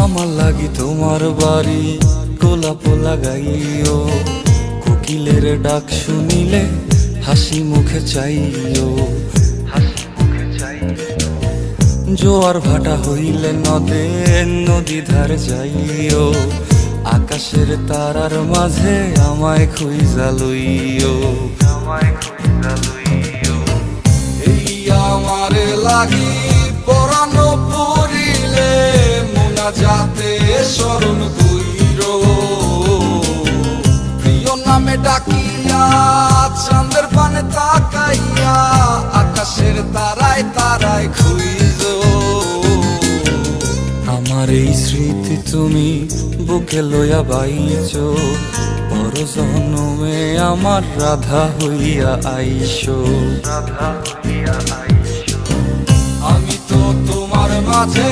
আমার লাগি তোমার বাড়ি গোলাপ লাগাইও, কোকিলের ডাক শুনিলে হাসি মুখে চাইও, জোয়ার ভাটা হইলে নদে নদী ধার যাইও, আকাশের তারার মাঝে আমায় খুঁজা লইও, এই আমারে লাগি পরানো পড়িলে মোনা যাতে স্মরণ কইরো, প্রিয় নামে ডাকিয়া চাঁদের পানে তাকাইয়া আকাশের তারায় তারায় খুঁজো। আমার এই স্মৃতি তুমি বুকে লইয়া বাইছো, পর জন্মে আমার রাধা হইয়া আইসো, আমি তো তোমার মাঝে